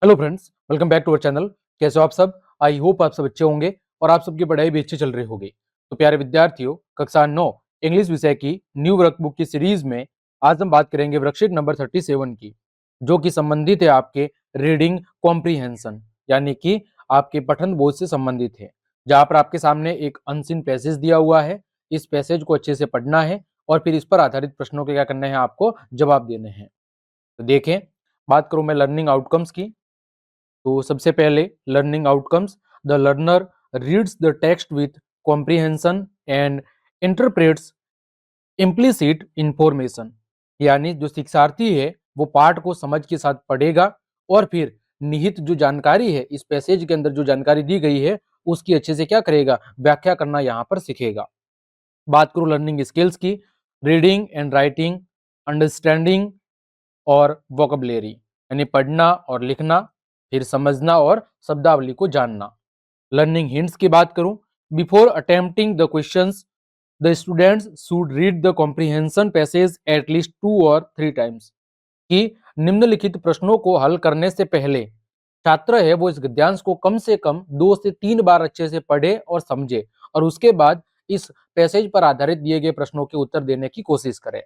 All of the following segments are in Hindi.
Hello friends, welcome back to our channel. कैसे हो आप सब? आई होप आप सब अच्छे होंगे और आप सबकी पढ़ाई भी अच्छी चल रही होगी। तो प्यारे विद्यार्थियों, कक्षा 9 इंग्लिश विषय की न्यू वर्कबुक की सीरीज में आज हम बात करेंगे वर्कशीट नंबर 37 की, जो कि संबंधित है आपके रीडिंग कॉम्प्रीहेंशन, यानी कि आपके पठन बोध से संबंधित है। जहां पर आपके सामने एक अनसीन पैसेज दिया हुआ है। इस पैसेज को अच्छे से पढ़ना है और फिर इस पर आधारित प्रश्नों के क्या करने हैं, आपको जवाब देने हैं। तो देखें, बात करूं मैं लर्निंग आउटकम्स की, तो सबसे पहले learning outcomes: the learner reads the text with comprehension and interprets implicit information. यानी जो शिक्षार्थी है वो पाठ को समझ के साथ पढ़ेगा और फिर निहित जो जानकारी है, इस पैसेज के अंदर जो जानकारी दी गई है उसकी अच्छे से क्या करेगा, व्याख्या करना यहाँ पर सीखेगा। बात करूं लर्निंग स्किल्स की: रीडिंग एंड राइटिंग, अंडरस्टैंडिंग और वोकैबुलरी, यानी पढ़ना और लिखना, फिर समझना और शब्दावली को जानना। लर्निंग हिंट्स की बात करूं: before attempting the questions the students should read the comprehension passage at least 2 और 3 टाइम्स। कि निम्नलिखित प्रश्नों को हल करने से पहले छात्र है वो इस गद्यांश को कम से कम 2 से 3 बार अच्छे से पढ़े और समझे और उसके बाद इस पैसेज पर आधारित दिए गए प्रश्नों के उत्तर देने की कोशिश करें।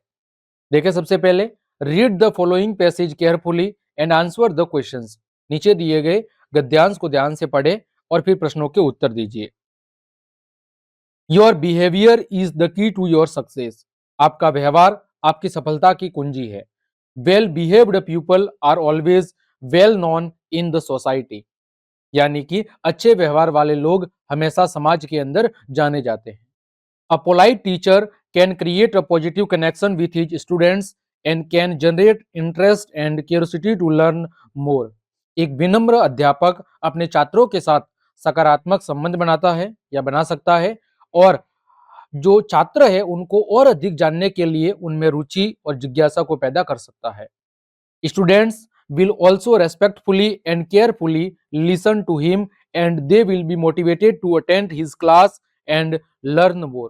देखिए, सबसे पहले read the following passage carefully and answer the questions. नीचे दिए गए गद्यांश को ध्यान से पढ़े और फिर प्रश्नों के उत्तर दीजिए। Your behaviour is the key to your success. आपका व्यवहार आपकी सफलता की कुंजी है। Well behaved people are always well known in the society. यानी कि अच्छे व्यवहार वाले लोग हमेशा समाज के अंदर जाने जाते हैं। A polite teacher can create a positive connection with his students and can generate interest and curiosity to learn more. एक विनम्र अध्यापक अपने छात्रों के साथ सकारात्मक संबंध बनाता है या बना सकता है और जो छात्र है उनको और अधिक जानने के लिए उनमें रुचि और जिज्ञासा को पैदा कर सकता है। Students will also respectfully and carefully listen to him and they will be motivated to attend his class and learn more.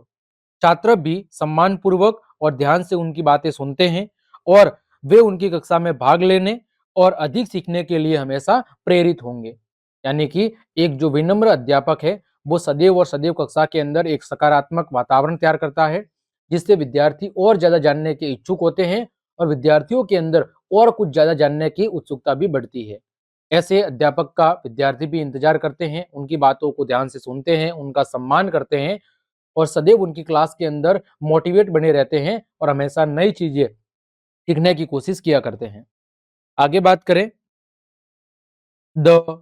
छात्र भी सम्मान पूर्वक और ध्यान से उनकी बातें सुनते हैं और वे उनकी कक्षा में भाग लेने और अधिक सीखने के लिए हमेशा प्रेरित होंगे। यानी कि एक जो विनम्र अध्यापक है वो सदैव और सदैव कक्षा के अंदर एक सकारात्मक वातावरण तैयार करता है, जिससे विद्यार्थी और ज्यादा जानने के इच्छुक होते हैं और विद्यार्थियों के अंदर और कुछ ज्यादा जानने की उत्सुकता भी बढ़ती है। ऐसे अध्यापक का विद्यार्थी भी इंतजार करते हैं, उनकी बातों को ध्यान से सुनते हैं, उनका सम्मान करते हैं और सदैव उनकी क्लास के अंदर मोटिवेट बने रहते हैं और हमेशा नई चीजें सीखने की कोशिश किया करते हैं। आगे बात करें, the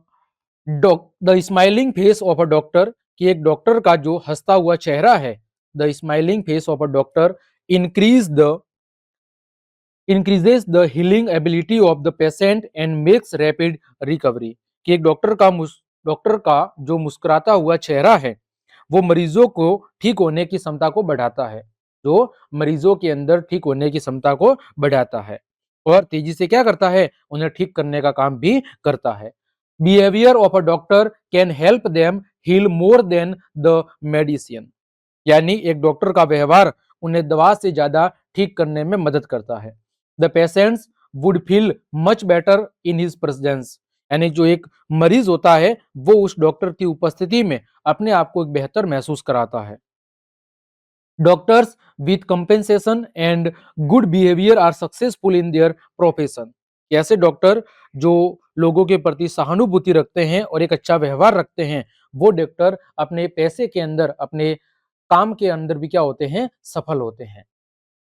the smiling face of a doctor, कि एक डॉक्टर का जो हंसता हुआ चेहरा है, the smiling face of a doctor increase the increases the healing ability of the patient and makes rapid recovery। कि एक डॉक्टर का जो मुस्कुराता हुआ चेहरा है वो मरीजों को ठीक होने की क्षमता को बढ़ाता है, जो मरीजों के अंदर ठीक होने की क्षमता को बढ़ाता है और तेजी से क्या करता है, उन्हें ठीक करने का काम भी करता है। Behaviour of a doctor can help them heal more than the medicine. यानी एक डॉक्टर का व्यवहार उन्हें दवा से ज्यादा ठीक करने में मदद करता है। The patients would feel much better in his presence. यानी जो एक मरीज होता है वो उस डॉक्टर की उपस्थिति में अपने आप को एक बेहतर महसूस कराता है। Doctors with compensation and good behaviour are successful in their profession. ऐसे डॉक्टर जो लोगों के प्रति सहानुभूति रखते हैं और एक अच्छा व्यवहार रखते हैं, वो डॉक्टर अपने पैसे के अंदर, अपने काम के अंदर भी क्या होते हैं, सफल होते हैं।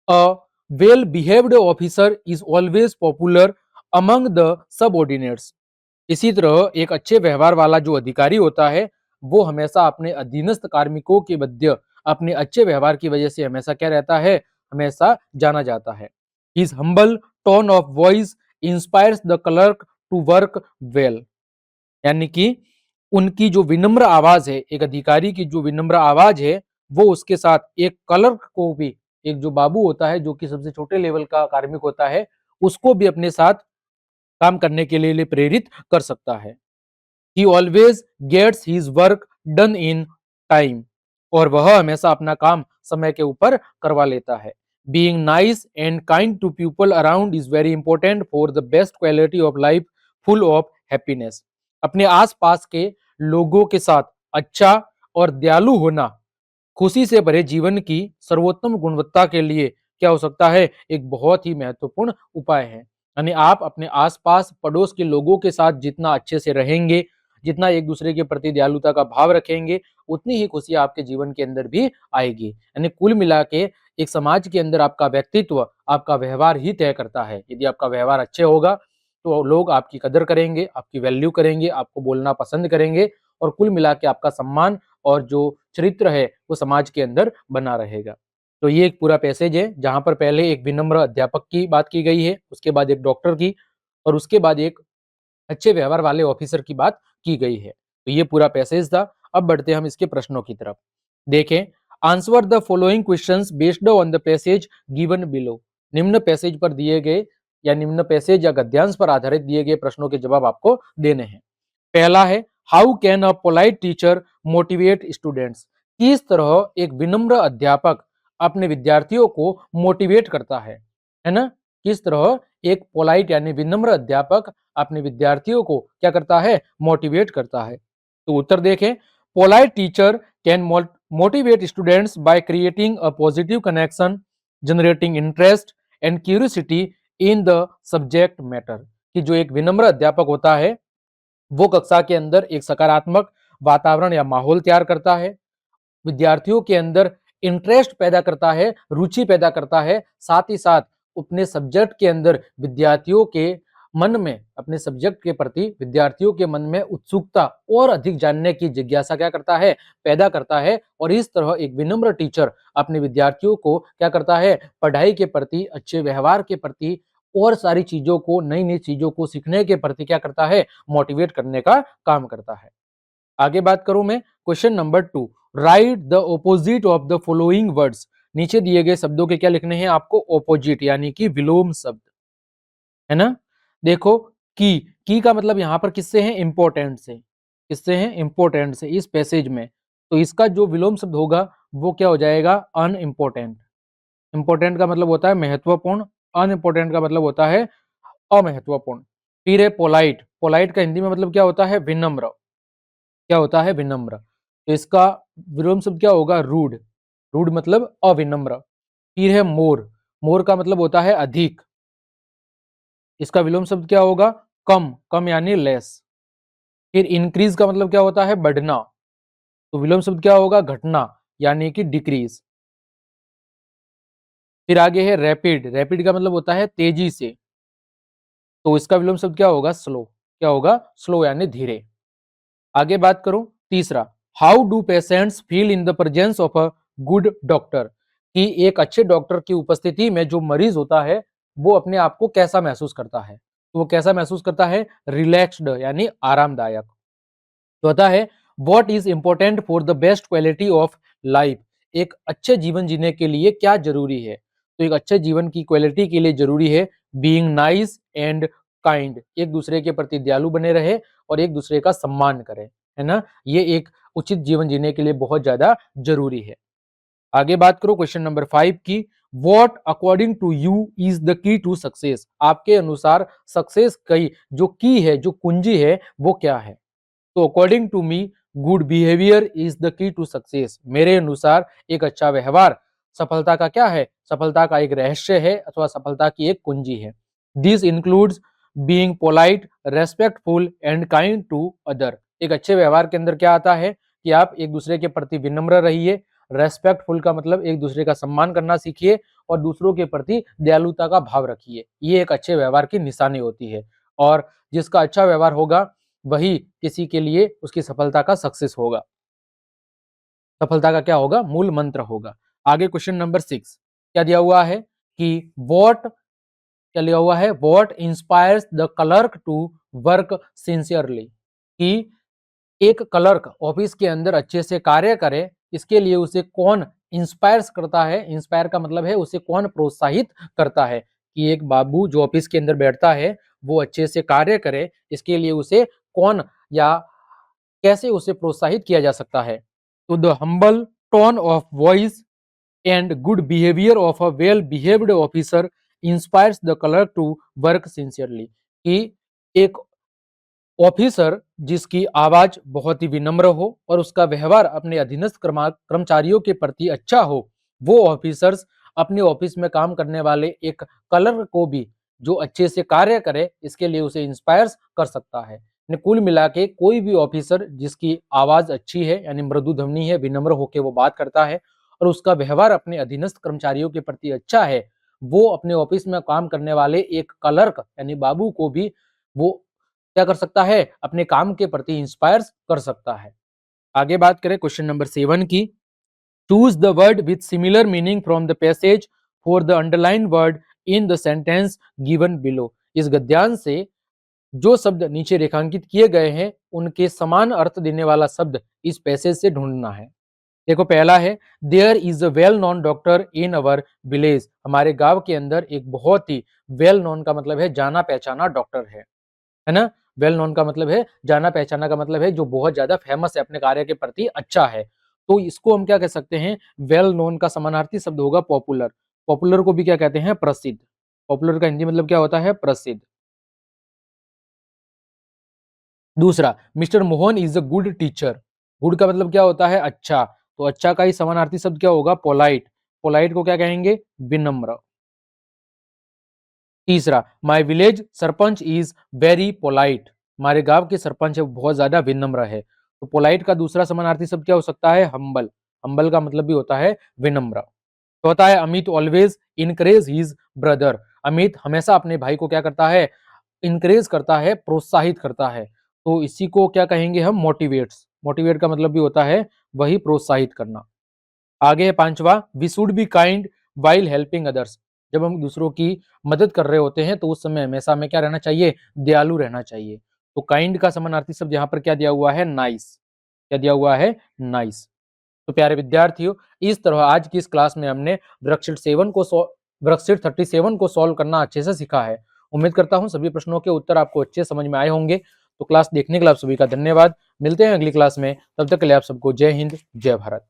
अ well behaved officer is always popular among the subordinates. इसी तरह एक अच्छे व्यवहार वाला जो अधिकारी होता है वो हमेशा अपने अधीनस्थ कार्मिकों के मध्य अपने अच्छे व्यवहार की वजह से हमेशा क्या रहता है, हमेशा जाना जाता है। His humble tone of voice inspires the clerk to work well. यानी कि उनकी जो विनम्र आवाज है, एक अधिकारी की जो विनम्र आवाज है, वो उसके साथ एक क्लर्क को भी, एक जो बाबू होता है जो कि सबसे छोटे लेवल का कार्मिक होता है, उसको भी अपने साथ काम करने के लिए प्रेरित कर सकता है। He always gets his work done in time. और वह हमेशा अपना काम समय के ऊपर करवा लेता है। Being nice and kind to people around is very important for the best quality of life full of happiness. अपने आसपास के लोगों के साथ अच्छा और दयालु होना खुशी से भरे जीवन की सर्वोत्तम गुणवत्ता के लिए क्या हो सकता है, एक बहुत ही महत्वपूर्ण उपाय है। यानी आप अपने आसपास पड़ोस के लोगों के साथ जितना अच्छे से रहेंगे, जितना एक दूसरे के प्रति दयालुता का भाव रखेंगे, उतनी ही खुशी आपके जीवन के अंदर भी आएगी। यानी कुल मिला के एक समाज के अंदर आपका व्यक्तित्व, आपका व्यवहार ही तय करता है। यदि आपका व्यवहार अच्छे होगा तो लोग आपकी कदर करेंगे, आपकी वैल्यू करेंगे, आपको बोलना पसंद करेंगे और कुल मिला के आपका सम्मान और जो चरित्र है वो समाज के अंदर बना रहेगा। तो ये एक पूरा पैसेज है जहां पर पहले एक विनम्र अध्यापक की बात की गई है, उसके बाद एक डॉक्टर की और उसके बाद एक अच्छे व्यवहार वाले ऑफिसर की बात की गई है। तो ये पूरा पैसेज था। अब बढ़ते हैं हम इसके प्रश्नों की तरफ। देखें, answer the following questions based on the passage given below. निम्न पैसेज पर दिए गए या निम्न पैसेज या गद्यांश पर आधारित दिए गए प्रश्नों के जवाब आपको देने हैं। पहला है, how can a polite teacher motivate students. किस तरह एक विनम्र अध्यापक अपने विद्यार्थियों को मोटिवेट करता है ना। किस तरह एक पोलाइट यानी विनम्र अध्यापक अपने विद्यार्थियों को क्या करता है, मोटिवेट करता है। तो उत्तर देखें, polite teacher can motivate students by creating a positive connection, generating interest and curiosity in the subject matter. कि जो एक विनम्र अध्यापक होता है वो कक्षा के अंदर एक सकारात्मक वातावरण या माहौल तैयार करता है, विद्यार्थियों के अंदर इंटरेस्ट पैदा करता है, रुचि पैदा करता है, साथ ही साथ अपने सब्जेक्ट के अंदर विद्यार्थियों के मन में, अपने सब्जेक्ट के प्रति विद्यार्थियों के मन में उत्सुकता और अधिक जानने की जिज्ञासा क्या करता है, पैदा करता है। और इस तरह एक विनम्र टीचर अपने विद्यार्थियों को क्या करता है, पढ़ाई के प्रति, अच्छे व्यवहार के प्रति और सारी चीजों को, नई नई चीजों को सीखने के प्रति क्या करता है, मोटिवेट करने का काम करता है। आगे बात करूं मैं, question number 2, right the opposite of the following words. नीचे दिए गए शब्दों के क्या लिखने हैं आपको, ऑपोजिट यानी कि विलोम शब्द, है ना। देखो, की का मतलब यहां पर किससे है, इंपॉर्टेंट से। किससे है, इंपॉर्टेंट से इस पैसेज में। तो इसका जो विलोम शब्द होगा वो क्या हो जाएगा, अनइम्पोर्टेंट। इंपॉर्टेंट का मतलब होता है महत्वपूर्ण, अनइम्पोर्टेंट का मतलब होता है अमहत्वपूर्ण। फिर है पोलाइट, पोलाइट का हिंदी में मतलब क्या होता है, विनम्र। क्या होता है, विनम्र। तो इसका विलोम शब्द क्या होगा, रूड। रूड मतलब अविनम्र। फिर है मोर, मोर का मतलब होता है अधिक। इसका विलोम शब्द क्या होगा, कम, कम यानी लेस। फिर इंक्रीज का मतलब क्या होता है, बढ़ना। तो विलोम शब्द क्या होगा, घटना यानी कि डिक्रीज। फिर आगे है रैपिड, रैपिड का मतलब होता है तेजी से। तो इसका विलोम शब्द क्या होगा, स्लो। क्या होगा, स्लो यानी धीरे। आगे बात करूं, तीसरा, how do patients feel in the presence of a good doctor. कि एक अच्छे डॉक्टर की उपस्थिति में जो मरीज होता है वो अपने आप को कैसा महसूस करता है। तो वो कैसा महसूस करता है, रिलैक्स्ड यानी आरामदायक। तो होता है, what is important for the best quality of life. एक अच्छे जीवन जीने के लिए क्या जरूरी है। तो एक अच्छे जीवन की क्वालिटी के लिए जरूरी है बीइंग नाइस एंड काइंड, एक दूसरे के प्रति दयालु बने रहे और एक दूसरे का सम्मान करें, है ना। ये एक उचित जीवन जीने के लिए बहुत ज्यादा जरूरी है। आगे बात करो क्वेश्चन नंबर 5 की, what according to you is the key to success. आपके अनुसार सक्सेस की जो की है, जो कुंजी है वो क्या है। तो according to me, good behaviour is the key to success. मेरे अनुसार एक अच्छा व्यवहार सफलता का क्या है, सफलता का एक रहस्य है अथवा सफलता की एक कुंजी है। This includes being polite, respectful and kind to other. एक अच्छे व्यवहार के अंदर क्या आता है कि आप एक दूसरे के प्रति विनम्र रहिए, रेस्पेक्टफुल का मतलब एक दूसरे का सम्मान करना सीखिए और दूसरों के प्रति दयालुता का भाव रखिए। ये एक अच्छे व्यवहार की निशानी होती है और जिसका अच्छा व्यवहार होगा वही किसी के लिए उसकी सफलता का सक्सेस होगा, सफलता का क्या होगा, मूल मंत्र होगा। आगे क्वेश्चन नंबर 6 क्या दिया हुआ है कि व्हाट, क्या लिया हुआ है, what inspires the clerk to work sincerely. कि एक क्लर्क ऑफिस के अंदर अच्छे से कार्य करे, इसके लिए उसे कौन इंस्पायर्स करता है। इंस्पायर का मतलब है उसे कौन प्रोत्साहित करता है। कि एक बाबू जो ऑफिस के अंदर बैठता है वो अच्छे से कार्य करे, इसके लिए उसे कौन या कैसे उसे प्रोत्साहित किया जा सकता है। तो the humble tone of voice and good behaviour of a well behaved officer inspires the clerk to work sincerely. कि एक ऑफिसर जिसकी आवाज बहुत ही विनम्र हो और उसका व्यवहार अपने अधीनस्थ कर्मचारियों के प्रति अच्छा हो, वो ऑफिसर्स अपने ऑफिस में काम करने वाले एक क्लर्क को भी जो अच्छे से कार्य करे, इसके लिए उसे इंस्पायर कर सकता है। कुल मिला के कोई भी ऑफिसर जिसकी आवाज अच्छी है, यानी मृदु ध्वनि है, विनम्र होकर वो बात करता है और उसका व्यवहार अपने अधीनस्थ कर्मचारियों के प्रति अच्छा है, वो अपने ऑफिस में काम करने वाले एक क्लर्क यानी बाबू को भी वो क्या कर सकता है, अपने काम के प्रति इंस्पायर कर सकता है। आगे बात करें क्वेश्चन नंबर 7 की। Choose the word with similar meaning from the passage for the underline word in the sentence given below. इस गद्यांश से जो शब्द नीचे रेखांकित किए गए हैं उनके समान अर्थ देने वाला शब्द इस पैसेज से ढूंढना है। देखो पहला है, there is a well known doctor in our village. हमारे गांव के अंदर एक बहुत ही वेल नोन का मतलब है जाना पहचाना डॉक्टर है ना। वेल नोन का मतलब है जाना पहचाना, का मतलब है जो बहुत ज्यादा फेमस है, अपने कार्य के प्रति अच्छा है। तो इसको हम क्या कह सकते हैं, वेल नोन का समानार्थी शब्द होगा पॉपुलर। पॉपुलर को भी क्या कहते हैं, प्रसिद्ध। पॉपुलर का हिंदी मतलब क्या होता है, प्रसिद्ध। दूसरा, mister Mohan is a good teacher. Good का मतलब क्या होता है, अच्छा। तो अच्छा का ही समानार्थी शब्द क्या होगा, पोलाइट। पोलाइट को क्या कहेंगे, विनम्र। तीसरा, my village sarpanch is very polite. हमारे गांव के सरपंच है बहुत ज्यादा विनम्र है। तो पोलाइट का दूसरा समानार्थी शब्द क्या हो सकता है, हम्बल। हम्बल का मतलब भी होता है विनम्र। चौथा है, Amit always encourage his brother. Amit हमेशा अपने भाई को क्या करता है, इनकरेज करता है, प्रोत्साहित करता है। तो इसी को क्या कहेंगे हम, मोटिवेट्स। मोटिवेट का मतलब भी होता है वही प्रोत्साहित करना। आगे है पांचवा, we should be kind while helping others. जब हम दूसरों की मदद कर रहे होते हैं तो उस समय हमेशा हमें क्या रहना चाहिए, दयालु रहना चाहिए। तो काइंड का समानार्थी शब्द यहाँ पर क्या दिया हुआ है, नाइस। क्या दिया हुआ है, नाइस। तो प्यारे विद्यार्थियों, इस तरह आज की इस क्लास में हमने वर्कशीट 37 को सॉल्व करना अच्छे से सीखा है। उम्मीद करता हूँ सभी प्रश्नों के उत्तर आपको अच्छे समझ में आए होंगे। तो क्लास देखने के लिए आप सभी का धन्यवाद। मिलते हैं अगली क्लास में, तब तक के लिए आप सबको जय हिंद, जय भारत।